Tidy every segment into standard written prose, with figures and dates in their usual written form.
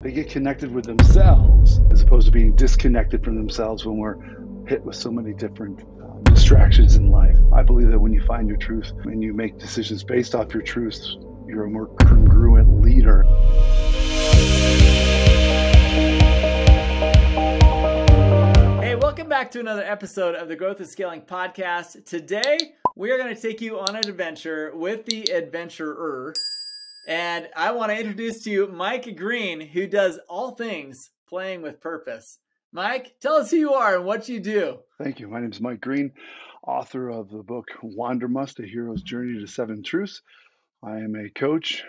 They get connected with themselves as opposed to being disconnected from themselves when we're hit with so many different distractions in life. I believe that when you find your truth and you make decisions based off your truth, you're a more congruent leader. Hey, welcome back to another episode of the Growth and Scaling Podcast. Today, we are going to take you on an adventure with the adventurer. And I want to introduce to you Mike Green, who does all things playing with purpose. Mike, tell us who you are and what you do. Thank you. My name is Mike Green, author of the book Wanderlust: A Hero's Journey to Seven Truths. I am a coach,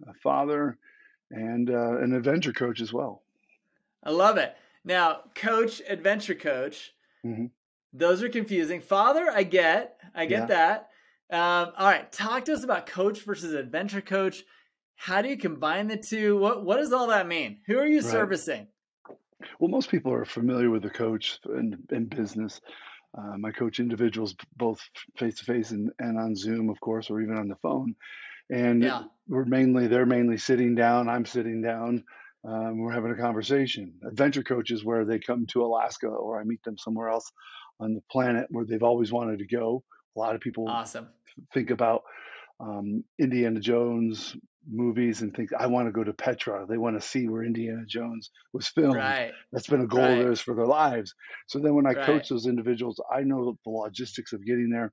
a father, and an adventure coach as well. I love it. Now, coach, adventure coach, those are confusing. Father, I get that. All right, talk to us about coach versus adventure coach. How do you combine the two? What does all that mean? Who are you servicing? Well, most people are familiar with the coach in business. I coach individuals both face-to-face and on Zoom, of course, or even on the phone. And they're mainly sitting down. I'm sitting down. We're having a conversation. Adventure coach is where they come to Alaska, or I meet them somewhere else on the planet where they've always wanted to go. A lot of people think about Indiana Jones movies and think, I want to go to Petra. They want to see where Indiana Jones was filmed. Right. That's been a goal of theirs for their lives. So then when I coach those individuals, I know the logistics of getting there.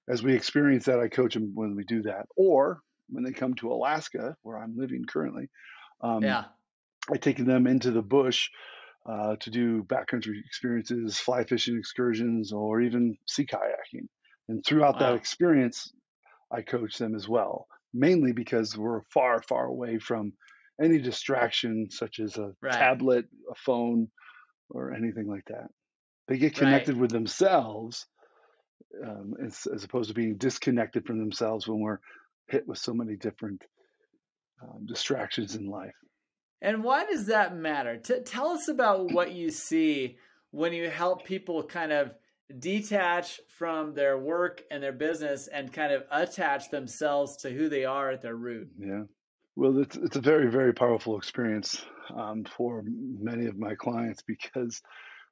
As we experience that, I coach them when we do that. Or when they come to Alaska, where I'm living currently, I take them into the bush to do backcountry experiences, fly fishing excursions, or even sea kayaking. And throughout that experience, I coach them as well, mainly because we're far, far away from any distraction such as a tablet, a phone, or anything like that. They get connected with themselves as opposed to being disconnected from themselves when we're hit with so many different distractions in life. And why does that matter? Tell us about what you see when you help people kind of detach from their work and their business and kind of attach themselves to who they are at their root. Yeah. Well, it's a very, very powerful experience for many of my clients because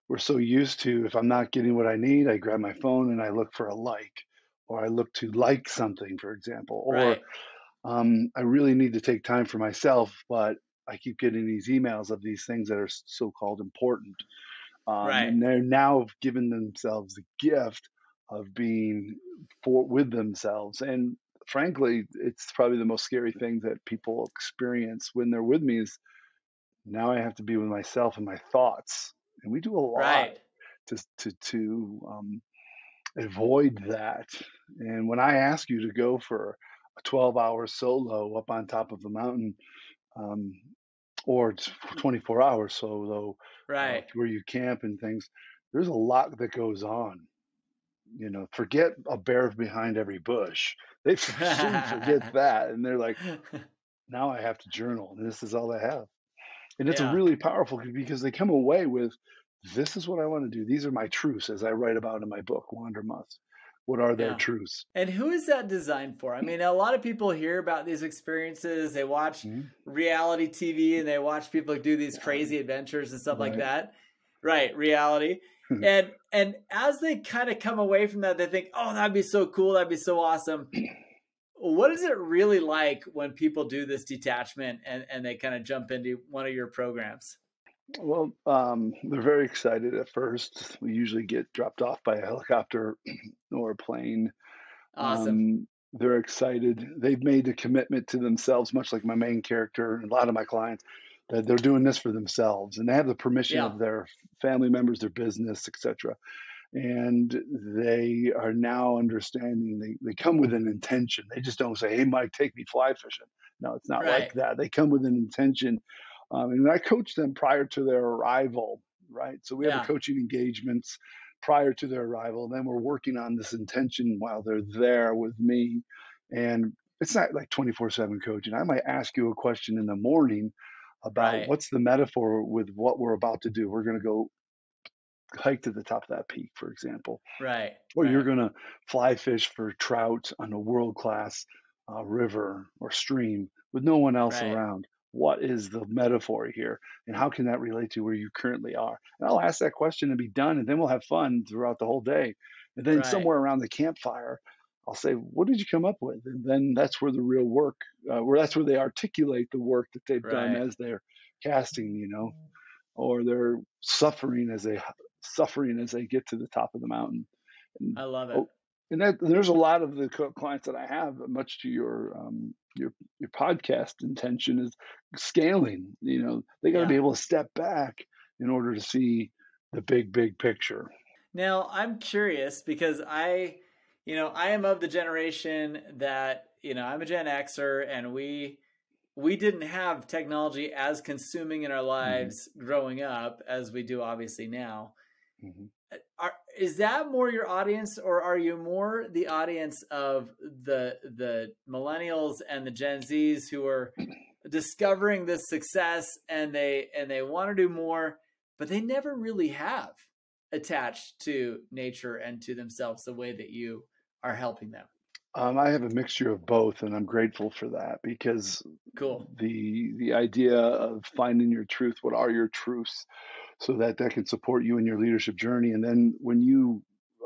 we're so used to, if I'm not getting what I need, I grab my phone and I look for a like, or I look to like something, for example, or I really need to take time for myself, but I keep getting these emails of these things that are so-called important. And they're now given themselves the gift of being with themselves. And frankly, it's probably the most scary thing that people experience when they're with me is now I have to be with myself and my thoughts. And we do a lot to avoid that. And when I ask you to go for a 12-hour solo up on top of a mountain, or 24-hour solo, where you camp and things, there's a lot that goes on. You know, forget a bear behind every bush. They soon forget that. And they're like, now I have to journal. And this is all I have. And it's really powerful because they come away with, this is what I want to do. These are my truths, as I write about in my book, Wanderlust. What are their truths? And who is that designed for? I mean, a lot of people hear about these experiences. They watch reality TV and they watch people do these crazy adventures and stuff like that. Reality. and as they kind of come away from that, they think, oh, that'd be so cool. That'd be so awesome. What is it really like when people do this detachment and they kind of jump into one of your programs? Well, they're very excited at first. We usually get dropped off by a helicopter or a plane. Awesome. They're excited. They've made a commitment to themselves, much like my main character and a lot of my clients, that they're doing this for themselves. And they have the permission of their family members, their business, etc. And they are now understanding they come with an intention. They just don't say, hey, Mike, take me fly fishing. No, it's not like that. They come with an intention. And I coach them prior to their arrival, right? So we have the coaching engagements prior to their arrival. Then we're working on this intention while they're there with me. And it's not like 24/7 coaching. I might ask you a question in the morning about what's the metaphor with what we're about to do. We're going to go hike to the top of that peak, for example. Or you're going to fly fish for trout on a world-class river or stream with no one else around. what is the metaphor here, and how can that relate to where you currently are? And I'll ask that question and be done, and then we'll have fun throughout the whole day. And then Right. somewhere around the campfire, I'll say, "What did you come up with?" And then that's where the real work, where that's where they articulate the work that they've done Right. as they're casting, or they're suffering as they get to the top of the mountain. And I love it. oh, and that there's a lot of the clients that I have, much to your podcast intention is scaling. They got to be Yeah. able to step back in order to see the big picture. Now, I'm curious because I am of the generation that, I'm a Gen Xer, and we didn't have technology as consuming in our Hmm. lives growing up as we do obviously now. Hmm. Is that more your audience, or are you more the audience of the millennials and the Gen Zs who are discovering this success, and they want to do more, but they never really have attached to nature and to themselves the way that you are helping them? I have a mixture of both, and I'm grateful for that because Cool. the idea of finding your truth, what are your truths, so that that can support you in your leadership journey. And then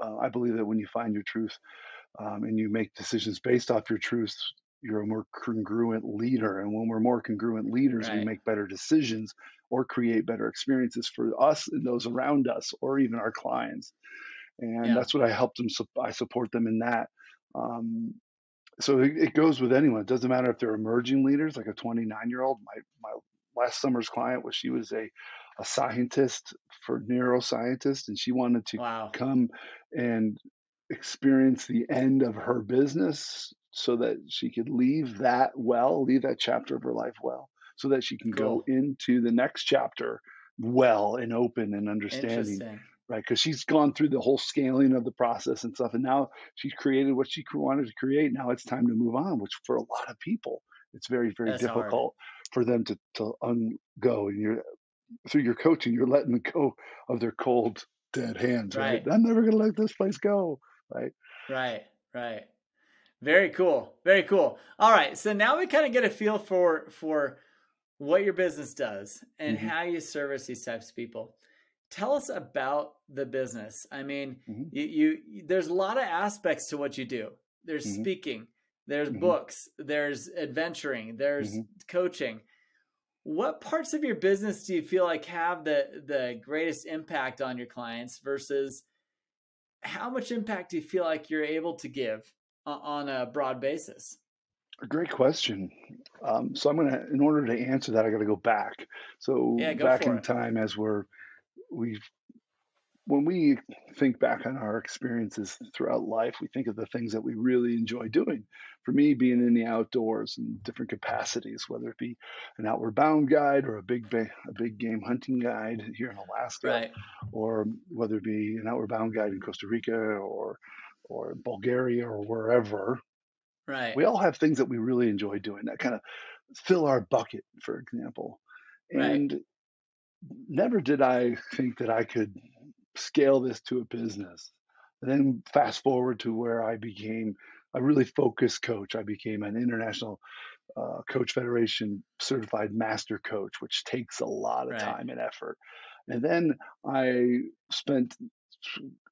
I believe that when you find your truth, and you make decisions based off your truths, you're a more congruent leader. And when we're more congruent leaders, we Right. make better decisions or create better experiences for us and those around us, or even our clients. And Yeah. that's what I help them. I support them in that. Um, so it goes with anyone. It doesn't matter if they're emerging leaders, like a 29-year-old. My last summer's client she was a scientist for neuroscientist, and she wanted to Wow. come and experience the end of her business so that she could leave that chapter of her life well, so that she can go Cool. into the next chapter well and open and understanding, Interesting. right? Because she's gone through the whole scaling of the process and stuff, and now she's created what she wanted to create. Now it's time to move on, which for a lot of people, it's very That's hard. difficult for them to go. And you're through your coaching, you're letting them go of their cold, dead hands, right? Right. I'm never going to let this place go, right? Right. Right. Very cool. Very cool. All right. So now we kind of get a feel for what your business does and Hmm. how you service these types of people. Tell us about the business. I mean, Hmm. there's a lot of aspects to what you do. There's Hmm. speaking, there's Hmm. books, there's adventuring, there's Hmm. coaching. What parts of your business do you feel like have the greatest impact on your clients versus how much impact do you feel like you're able to give on a broad basis? A great question. So in order to answer that, I got to go back. So Yeah, go back for in it. time, we when we think back on our experiences throughout life, we think of the things that we really enjoy doing. For me, being in the outdoors in different capacities, whether it be an outward bound guide or a big game hunting guide here in Alaska, Right. or whether it be an outward bound guide in Costa Rica or Bulgaria or wherever. Right. We all have things that we really enjoy doing that kind of fill our bucket, for example. Right. And never did I think that I could scale this to a business. And then fast forward to where I became a really focused coach. I became an international coach federation certified master coach, which takes a lot of Right. time and effort. And then I spent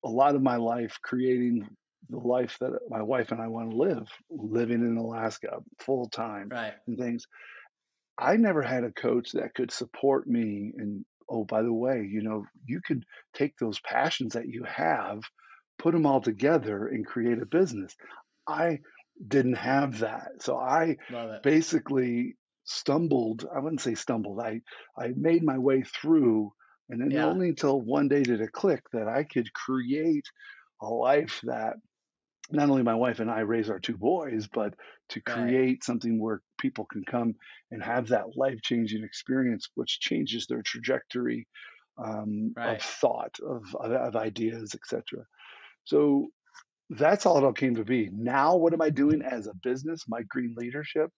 a lot of my life creating the life that my wife and I want to live, living in Alaska full time Right. and things. I never had a coach that could support me. And oh, by the way, you could take those passions that you have, put them all together, and create a business. I didn't have that. So I Love it. basically stumbled. I wouldn't say stumbled. I made my way through, and then Yeah. only until one day did it click that I could create a life that not only my wife and I raise our two boys, but to Right. create something where people can come and have that life changing experience, which changes their trajectory, of Right. thought, of ideas, etc. So that's all it all came to be. Now, what am I doing as a business? My green leadership.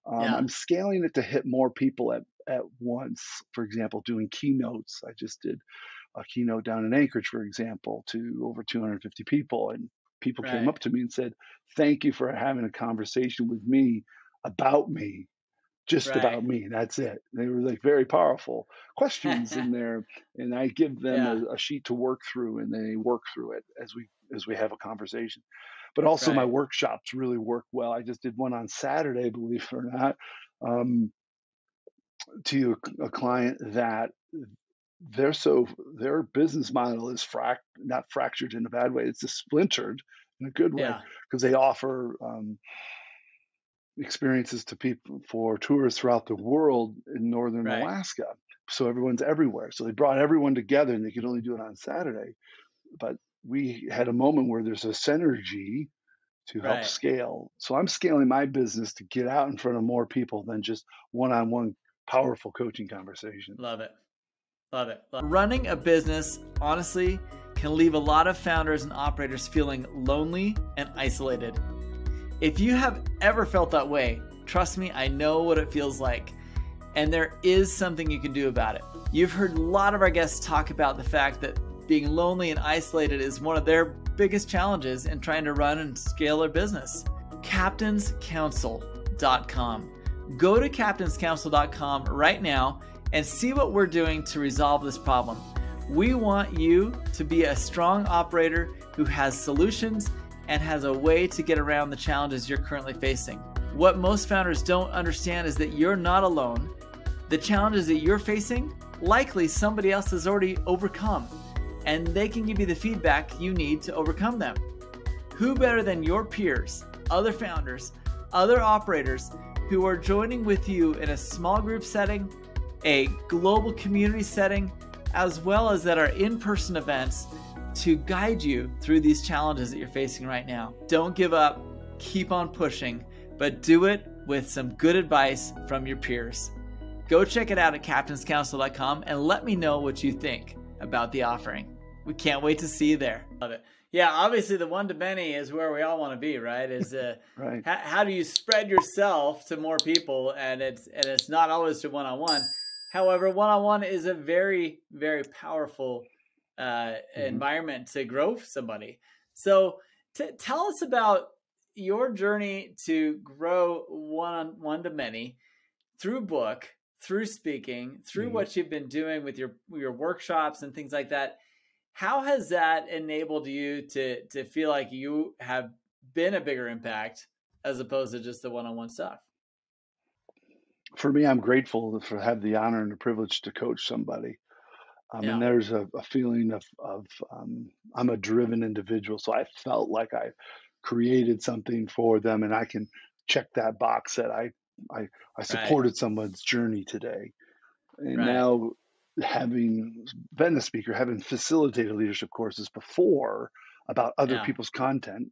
Yeah. I'm scaling it to hit more people at once. For example, doing keynotes. I just did a keynote down in Anchorage, for example, to over 250 people. And people came Right. up to me and said, "Thank you for having a conversation with me about me, just Right. about me. That's it. They were like very powerful questions in there, and I give them Yeah. a sheet to work through, and they work through it as we have a conversation. But also my Right. workshops really work well. I just did one on Saturday, believe it or not, um, to a client that their business model is not fractured in a bad way. It's just splintered in a good way Yeah. because they offer experiences to people for tourists throughout the world in northern Right. Alaska. So everyone's everywhere. So they brought everyone together and they could only do it on Saturday. But we had a moment where there's a synergy to help Right. scale. So I'm scaling my business to get out in front of more people than just one-on-one powerful coaching conversations. Love it. Love it. Running a business, honestly, can leave a lot of founders and operators feeling lonely and isolated. If you have ever felt that way, trust me, I know what it feels like. And there is something you can do about it. You've heard a lot of our guests talk about the fact that being lonely and isolated is one of their biggest challenges in trying to run and scale their business. captainscouncil.com. Go to captainscouncil.com right now and see what we're doing to resolve this problem. We want you to be a strong operator who has solutions and has a way to get around the challenges you're currently facing. What most founders don't understand is that you're not alone. The challenges that you're facing, likely somebody else has already overcome, and they can give you the feedback you need to overcome them. Who better than your peers, other founders, other operators who are joining with you in a small group setting, a global community setting, as well as at our in-person events to guide you through these challenges that you're facing right now. Don't give up, keep on pushing, but do it with some good advice from your peers. Go check it out at captainscouncil.com and let me know what you think about the offering. We can't wait to see you there. Love it. Yeah, obviously the one-to-many is where we all want to be, right? Is Right. how do you spread yourself to more people, and it's not always to one-on-one. However, one-on-one is a very, very powerful environment to grow somebody. So tell us about your journey to grow one to many through book, through speaking, through what you've been doing with your workshops and things like that. How has that enabled you to feel like you have been a bigger impact as opposed to just the one-on-one stuff? For me, I'm grateful to have the honor and the privilege to coach somebody. And Yeah. there's a feeling of I'm a driven individual, so I felt like I created something for them, and I can check that box that I, I Right. supported someone's journey today. And Right. now, having been a speaker, having facilitated leadership courses before about other Yeah. people's content,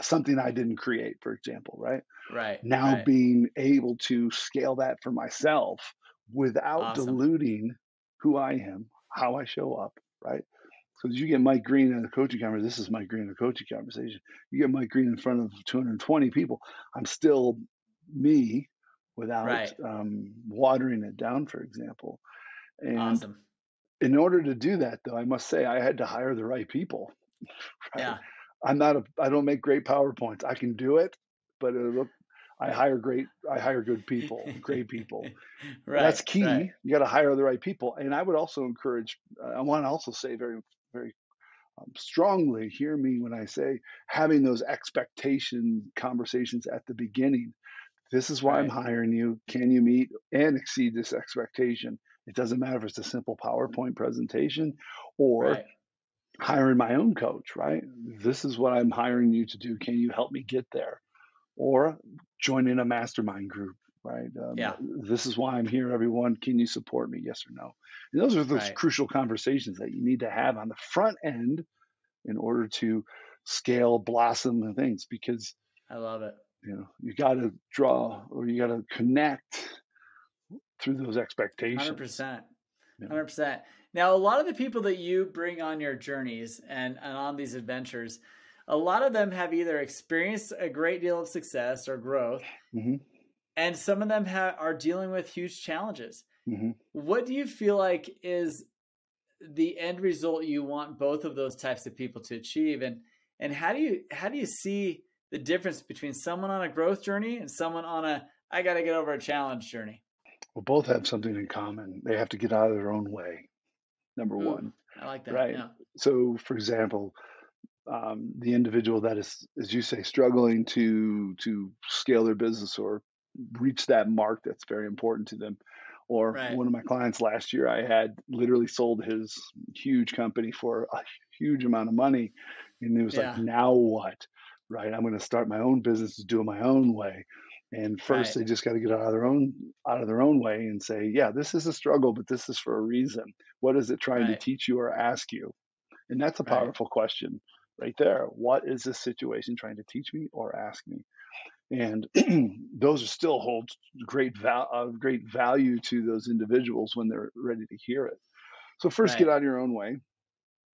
something I didn't create, for example, right? Right. Now Right. being able to scale that for myself without Awesome. diluting who I am, how I show up, right? Because you get Mike Green in a coaching conversation. This is Mike Green in a coaching conversation. You get Mike Green in front of 220 people. I'm still me without Right. watering it down, for example. And Awesome. in order to do that, though, I must say I had to hire the right people, right? Yeah. I don't make great PowerPoints. I can do it, but I hire good people, great people. That's Right. Right. key. You got to hire the right people. And I would also encourage, I want to also say very, very strongly, hear me when I say having those expectation conversations at the beginning. This is why I'm Right. hiring you. Can you meet and exceed this expectation? It doesn't matter if it's a simple PowerPoint presentation or Right. hiring my own coach, right? This is what I'm hiring you to do. Can you help me get there? Or join in a mastermind group, right? Yeah. This is why I'm here, everyone. Can you support me? Yes or no? And those are those Right. crucial conversations that you need to have on the front end in order to scale, blossom, and things. Because I love it. you got to draw or you got to connect through those expectations. 100%. You know? 100%. Now, a lot of the people that you bring on your journeys and on these adventures, a lot of them have either experienced a great deal of success or growth, Mm-hmm. and some of them are dealing with huge challenges. Mm-hmm. What do you feel like is the end result you want both of those types of people to achieve? And how do you see the difference between someone on a growth journey and someone on I got to get over a challenge journey. Well, both have something in common. They have to get out of their own way, number Ooh, one, I like that. right? Yeah. So, for example, the individual that is, as you say, struggling to scale their business or reach that mark that's very important to them. Or Right. one of my clients last year, I had literally sold his huge company for a huge amount of money, and it was like, Yeah. now what? Right? I'm going to start my own business to do it my own way. And first, Right. they just got to get out of their own way and say, yeah, this is a struggle, but this is for a reason. What is it trying to Right. teach you or ask you? And that's a Right. powerful question right there. What is this situation trying to teach me or ask me? And those still hold great value to those individuals when they're ready to hear it. So first, get Right. out of your own way.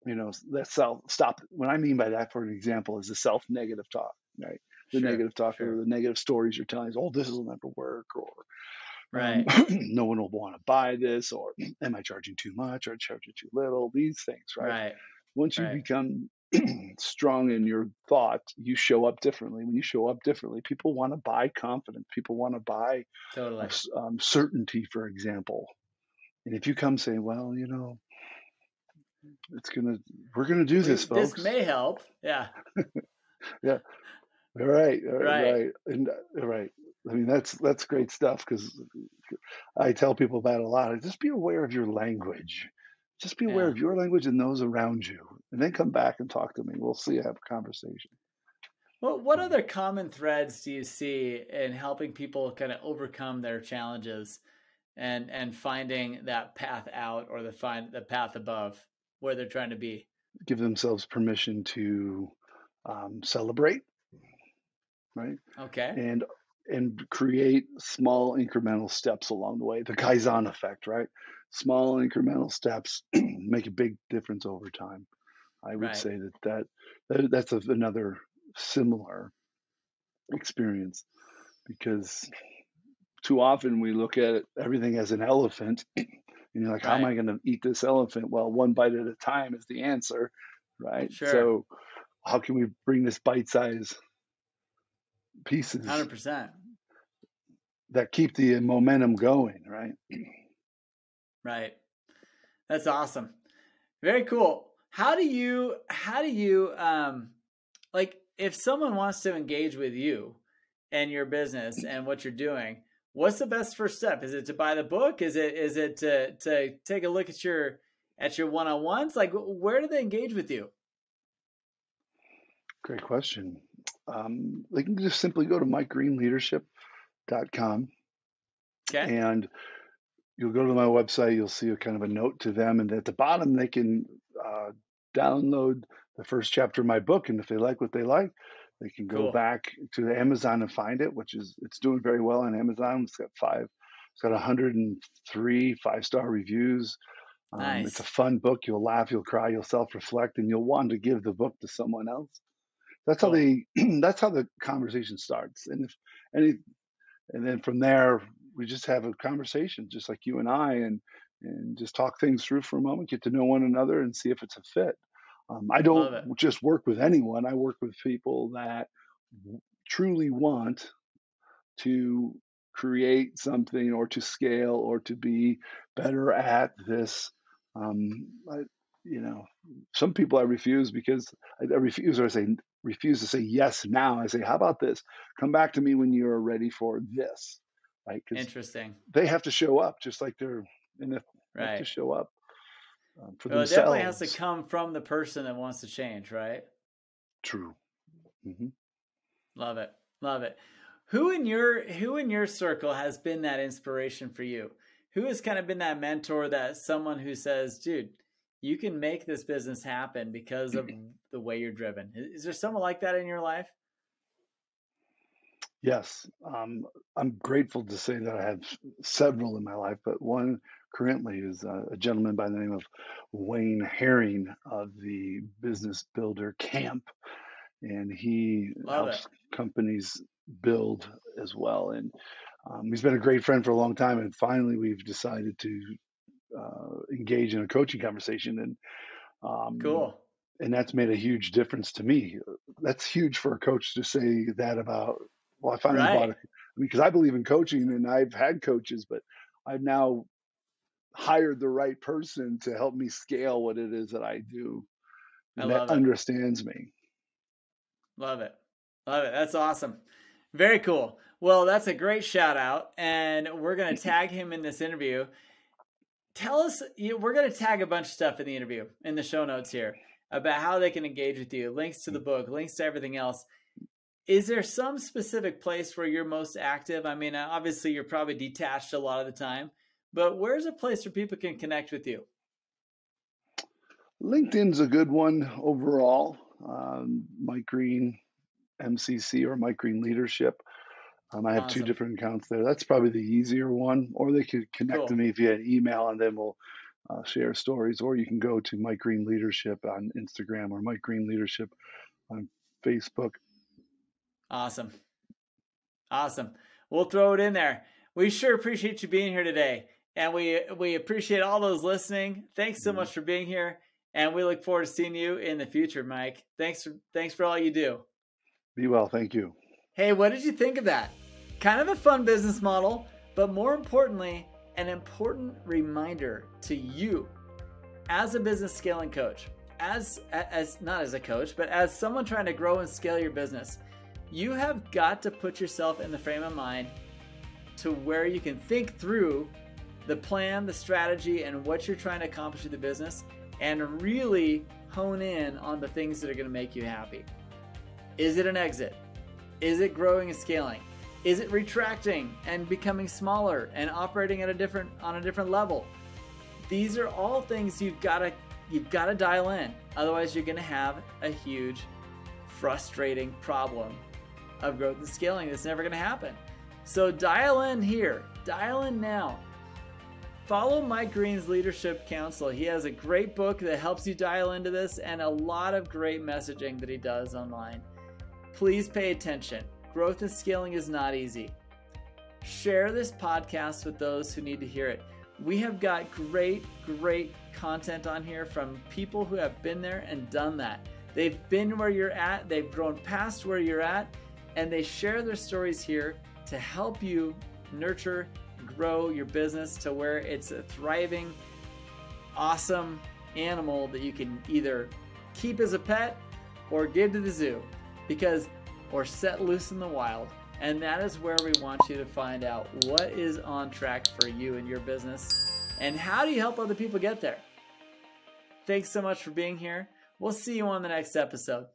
You know, that self stop. What I mean by that, for an example, is the self negative talk, right? The Sure. negative talk or Sure. the negative stories you're telling. Oh, this will never work, or Right. no one will want to buy this, or am I charging too much or charging too little? These things, right? Right. Once you Right. become strong in your thought, you show up differently. When you show up differently, people want to buy confidence. People want to buy Totally. certainty, for example. And if you come saying, "Well, you know, we're gonna do this, This folks," may help. Yeah. yeah, all right, Right. right, and right. I mean, that's great stuff because I tell people that a lot. Just be aware of your language. Just be aware Yeah. of your language and those around you, and then come back and talk to me. We'll see, have a conversation. What other common threads do you see in helping people kind of overcome their challenges and finding that path out or the path above where they're trying to be? Give themselves permission to celebrate, right? Okay. And create small incremental steps along the way. The Kaizen effect, right? Small incremental steps make a big difference over time. I would Right. say that's another similar experience because too often we look at everything as an elephant and you're like, how am Right. I going to eat this elephant? Well, one bite at a time is the answer, right? Sure. So how can we bring this bite-sized pieces 100%. that keep the momentum going, right? Right. That's awesome. Very cool. How do you like if someone wants to engage with you and your business and what you're doing, what's the best first step? Is it to buy the book? Is it to take a look at your one-on-ones? Like where do they engage with you? Great question. They can just simply go to mikegreenleadership.com Okay. and you'll go to my website. You'll see a kind of a note to them, and at the bottom they can uh, download the first chapter of my book. And if they like what they like, they can go Cool. back to Amazon and find it, which is it's doing very well on Amazon. It's got 103 5-star reviews. It's a Nice. fun book. You'll laugh, you'll cry, you'll self-reflect, and you'll want to give the book to someone else. That's how Cool. they. That's how the conversation starts. And if any, and then from there we just have a conversation, just like you and I, and just talk things through for a moment, get to know one another, and see if it's a fit. I don't Love it. just work with anyone. I work with people that truly want to create something or to scale or to be better at this. I, you know, some people I refuse because I refuse or I say refuse to say yes now. I say, how about this? Come back to me when you're ready for this, right? Because Interesting. they have to show up just like they're in the have to Right. show up for Well, it definitely has to themselves. come from the person that wants to change, right? True. Hmm. Love it. Love it. Who in your circle has been that inspiration for you? Who has kind of been that mentor, that someone who says, dude, you can make this business happen because of the way you're driven? Is there someone like that in your life? Yes, I'm grateful to say that I have several in my life, but one currently is a gentleman by the name of Wayne Herring of the Business Builder Camp, and he Love it. helps companies build as well. And he's been a great friend for a long time, and finally we've decided to engage in a coaching conversation, um, Cool. and that's made a huge difference to me. That's huge for a coach to say that about. Well, I finally bought Right. a because I believe in coaching and I've had coaches, but I've now hired the right person to help me scale what it is that I do I and that love it. understands me. Love it. Love it. That's awesome. Very cool. Well, that's a great shout out. And we're going to tag him in this interview. Tell us, we're going to tag a bunch of stuff in the interview in the show notes here about how they can engage with you, links to the book, links to everything else. Is there some specific place where you're most active? I mean, obviously you're probably detached a lot of the time, but where's a place where people can connect with you? LinkedIn's a good one overall. Mike Green MCC or Mike Green Leadership. I have two Awesome. different accounts there. That's probably the easier one. Or they could connect to me via email, and then we'll share stories. Or you can go to Mike Green Leadership on Instagram or Mike Green Leadership on Facebook. Awesome. Awesome. We'll throw it in there. We sure appreciate you being here today. And we appreciate all those listening. Thanks so much for being here. And we look forward to seeing you in the future, Mike. Thanks for all you do. Be well. Thank you. Hey, what did you think of that? Kind of a fun business model, but more importantly, an important reminder to you as a business scaling coach, as not as a coach, but as someone trying to grow and scale your business. You have got to put yourself in the frame of mind to where you can think through the plan, the strategy, and what you're trying to accomplish with the business, and really hone in on the things that are going to make you happy. Is it an exit? Is it growing and scaling? Is it retracting and becoming smaller and operating at on a different level? These are all things you've got to dial in. Otherwise, you're going to have a huge, frustrating problem of growth and scaling that's never going to happen. So dial in here. Dial in now. Follow Mike Green's Leadership Council. He has a great book that helps you dial into this and a lot of great messaging that he does online. Please pay attention. Growth and scaling is not easy. Share this podcast with those who need to hear it. We have got great content on here from people who have been there and done that. They've been where you're at, they've grown past where you're at, and they share their stories here to help you nurture, grow your business to where it's a thriving, awesome animal that you can either keep as a pet or give to the zoo, or set loose in the wild. And that is where we want you to find out what is on track for you and your business and how do you help other people get there. Thanks so much for being here. We'll see you on the next episode.